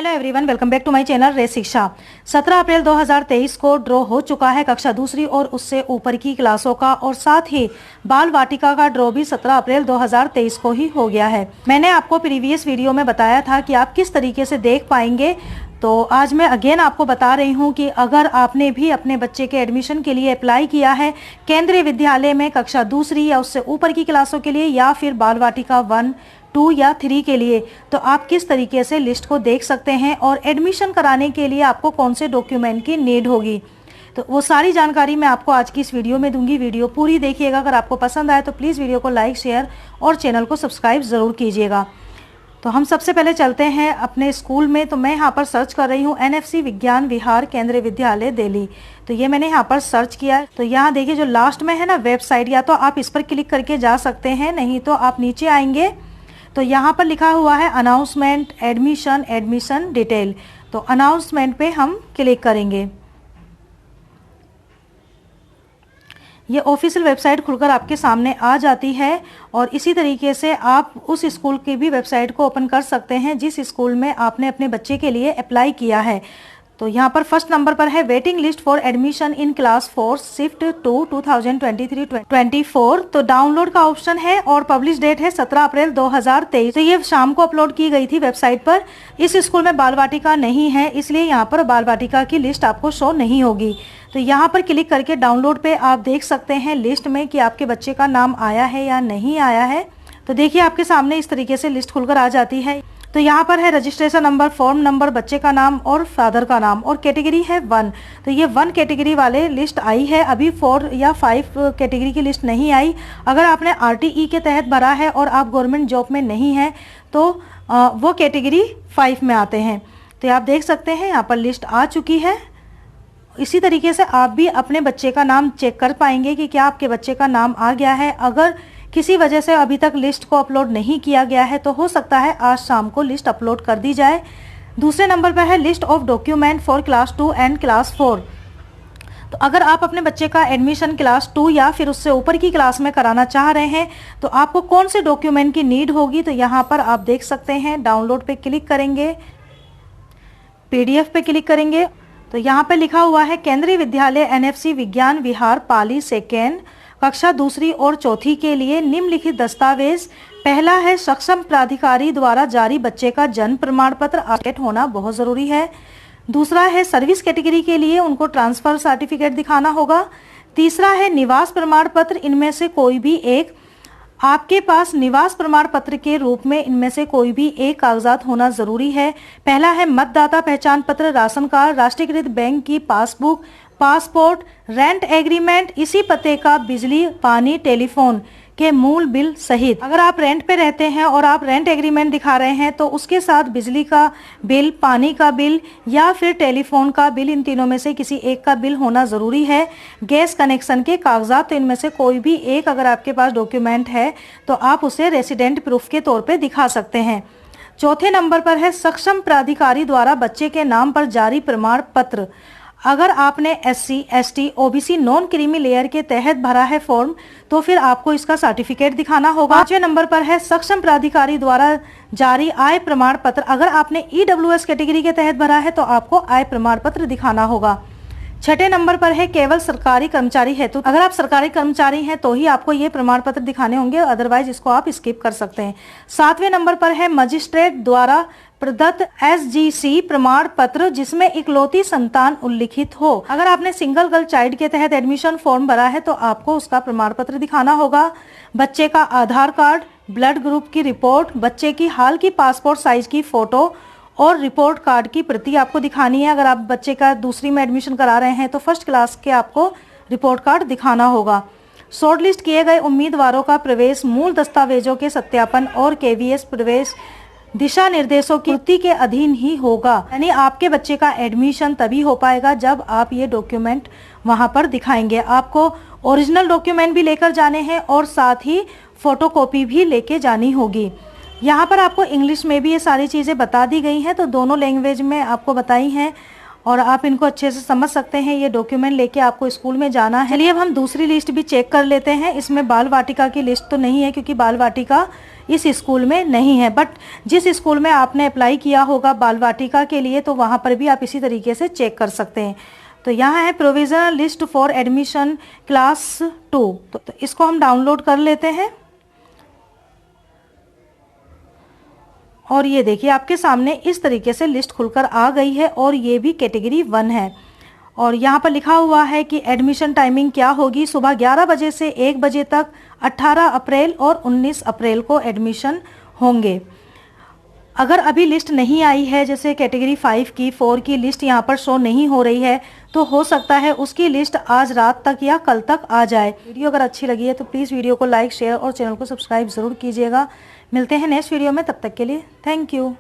Hello everyone, welcome back to my channel race Shiksha. 17 अप्रैल 2023 को draw हो चुका है कक्षा दूसरी और उससे ऊपर की क्लासों का, और साथ ही बाल वाटिका का ड्रॉ भी 17 अप्रैल 2023 को ही हो गया है। मैंने आपको प्रीवियस वीडियो में बताया था कि आप किस तरीके से देख पाएंगे, तो आज मैं अगेन आपको बता रही हूँ कि अगर आपने भी अपने बच्चे के एडमिशन के लिए अप्लाई किया है केंद्रीय विद्यालय में कक्षा दूसरी या उससे ऊपर की क्लासों के लिए, या फिर बाल वाटिका 1, 2 या 3 के लिए, तो आप किस तरीके से लिस्ट को देख सकते हैं और एडमिशन कराने के लिए आपको कौन से डॉक्यूमेंट की नीड होगी, तो वो सारी जानकारी मैं आपको आज की इस वीडियो में दूंगी। वीडियो पूरी देखिएगा। अगर आपको पसंद आए तो प्लीज़ वीडियो को लाइक, शेयर और चैनल को सब्सक्राइब ज़रूर कीजिएगा। तो हम सबसे पहले चलते हैं अपने स्कूल में। तो मैं यहाँ पर सर्च कर रही हूँ NFC विज्ञान विहार केंद्रीय विद्यालय दिल्ली। तो ये मैंने यहाँ पर सर्च किया। तो यहाँ देखिए जो लास्ट में है ना वेबसाइट, या तो आप इस पर क्लिक करके जा सकते हैं, नहीं तो आप नीचे आएंगे तो यहाँ पर लिखा हुआ है अनाउंसमेंट एडमिशन डिटेल। तो अनाउंसमेंट पे हम क्लिक करेंगे। ये ऑफिशियल वेबसाइट खुलकर आपके सामने आ जाती है, और इसी तरीके से आप उस स्कूल की भी वेबसाइट को ओपन कर सकते हैं जिस स्कूल में आपने अपने बच्चे के लिए अप्लाई किया है। तो यहाँ पर फर्स्ट नंबर पर है waiting list for admission in class 4 shift 2 2023-24। तो डाउनलोड का ऑप्शन है और पब्लिश डेट है 17 अप्रैल 2023। तो ये शाम को अपलोड की गई थी वेबसाइट पर। इस स्कूल में बाल वाटिका नहीं है, इसलिए यहाँ पर बाल वाटिका की लिस्ट आपको शो नहीं होगी। तो यहाँ पर क्लिक करके डाउनलोड पे आप देख सकते हैं लिस्ट में कि आपके बच्चे का नाम आया है या नहीं आया है। तो देखिए आपके सामने इस तरीके से लिस्ट खुलकर आ जाती है। तो यहाँ पर है रजिस्ट्रेशन नंबर, फॉर्म नंबर, बच्चे का नाम और फादर का नाम, और कैटेगरी है 1। तो ये 1 कैटेगरी वाले लिस्ट आई है, अभी 4 या 5 कैटेगरी की लिस्ट नहीं आई। अगर आपने RTE के तहत भरा है और आप गवर्नमेंट जॉब में नहीं है तो वो कैटेगरी 5 में आते हैं। तो आप देख सकते हैं यहाँ पर लिस्ट आ चुकी है। इसी तरीके से आप भी अपने बच्चे का नाम चेक कर पाएंगे कि क्या आपके बच्चे का नाम आ गया है। अगर किसी वजह से अभी तक लिस्ट को अपलोड नहीं किया गया है तो हो सकता है आज शाम को लिस्ट अपलोड कर दी जाए। दूसरे नंबर पर है list of document for class 2 and class 4। तो अगर आप अपने बच्चे का एडमिशन क्लास 2 या फिर उससे ऊपर की क्लास में कराना चाह रहे हैं तो आपको कौन से डॉक्यूमेंट की नीड होगी, तो यहाँ पर आप देख सकते हैं। डाउनलोड पे क्लिक करेंगे, PDF पे क्लिक करेंगे। तो यहाँ पे लिखा हुआ है केंद्रीय विद्यालय NFC विज्ञान विहार पाली 2 कक्षा दूसरी और चौथी के लिए निम्नलिखित दस्तावेज। पहला है सक्षम प्राधिकारी द्वारा जारी बच्चे का जन्म प्रमाण पत्र अपडेट होना बहुत जरूरी है। दूसरा है सर्विस कैटेगरी के लिए उनको ट्रांसफर सर्टिफिकेट दिखाना होगा। तीसरा है निवास प्रमाण पत्र, इनमें से कोई भी एक। आपके पास निवास प्रमाण पत्र के रूप में इनमें से कोई भी एक कागजात होना जरूरी है। पहला है मतदाता पहचान पत्र, राशन कार्ड, राष्ट्रीयकृत बैंक की पासबुक, पासपोर्ट, रेंट एग्रीमेंट, इसी पते का बिजली, पानी, टेलीफोन के मूल बिल सहित। अगर आप रेंट पे रहते हैं और आप रेंट एग्रीमेंट दिखा रहे हैं तो उसके साथ बिजली का बिल, पानी का बिल या फिर टेलीफोन का बिल, इन तीनों में से किसी एक का बिल होना जरूरी है। गैस कनेक्शन के कागजात, तो इनमें से कोई भी एक अगर आपके पास डॉक्यूमेंट है तो आप उसे रेसिडेंट प्रूफ के तौर पे दिखा सकते हैं। चौथे नंबर पर है सक्षम प्राधिकारी द्वारा बच्चे के नाम पर जारी प्रमाण पत्र। अगर आपने SC, ST, OBC non creamy layer के तहत भरा है फॉर्म तो फिर आपको इसका सर्टिफिकेट दिखाना होगा। 5वें नंबर पर है सक्षम प्राधिकारी द्वारा जारी आय प्रमाण पत्र। अगर आपने EWS कैटेगरी के तहत भरा है तो आपको आय प्रमाण पत्र दिखाना होगा। 6ठे नंबर पर है केवल सरकारी कर्मचारी हेतु। अगर आप सरकारी कर्मचारी हैं तो ही आपको ये प्रमाण पत्र दिखाने होंगे, अदरवाइज इसको आप स्किप कर सकते हैं। 7वें नंबर पर है मजिस्ट्रेट द्वारा प्रदत्त SGC प्रमाण पत्र जिसमें इकलौती संतान उल्लिखित हो। अगर आपने सिंगल गर्ल चाइल्ड के तहत एडमिशन फॉर्म भरा है तो आपको उसका प्रमाण पत्र दिखाना होगा। बच्चे का आधार कार्ड, ब्लड ग्रुप की रिपोर्ट, बच्चे की हाल की पासपोर्ट साइज की फोटो और रिपोर्ट कार्ड की प्रति आपको दिखानी है। अगर आप बच्चे का दूसरी में एडमिशन करा रहे हैं तो फर्स्ट क्लास के आपको रिपोर्ट कार्ड दिखाना होगा। शॉर्टलिस्ट किए गए उम्मीदवारों का प्रवेश मूल दस्तावेजों के सत्यापन और KVS प्रवेश दिशा निर्देशों की पूर्ति के अधीन ही होगा। यानी आपके बच्चे का एडमिशन तभी हो पाएगा जब आप ये डॉक्यूमेंट वहां पर दिखाएंगे। आपको ओरिजिनल डॉक्यूमेंट भी लेकर जाने हैं और साथ ही फोटोकॉपी भी लेके जानी होगी। यहाँ पर आपको इंग्लिश में भी ये सारी चीज़ें बता दी गई हैं, तो दोनों लैंग्वेज में आपको बताई हैं। और आप इनको अच्छे से समझ सकते हैं। ये डॉक्यूमेंट लेके आपको स्कूल में जाना है। चलिए अब हम दूसरी लिस्ट भी चेक कर लेते हैं। इसमें बाल वाटिका की लिस्ट तो नहीं है क्योंकि बाल वाटिका इस स्कूल में नहीं है, बट जिस स्कूल में आपने अप्लाई किया होगा बाल वाटिका के लिए तो वहाँ पर भी आप इसी तरीके से चेक कर सकते हैं। तो यहाँ है provisional list for admission class 2, तो इसको हम डाउनलोड कर लेते हैं। और ये देखिए आपके सामने इस तरीके से लिस्ट खुलकर आ गई है और ये भी कैटेगरी 1 है। और यहाँ पर लिखा हुआ है कि एडमिशन टाइमिंग क्या होगी, सुबह 11 बजे से 1 बजे तक 18 अप्रैल और 19 अप्रैल को एडमिशन होंगे। अगर अभी लिस्ट नहीं आई है, जैसे कैटेगरी 5 की 4 की लिस्ट यहाँ पर शो नहीं हो रही है, तो हो सकता है उसकी लिस्ट आज रात तक या कल तक आ जाए। वीडियो अगर अच्छी लगी है तो प्लीज़ वीडियो को लाइक, शेयर और चैनल को सब्सक्राइब ज़रूर कीजिएगा। मिलते हैं नेक्स्ट वीडियो में, तब तक के लिए थैंक यू।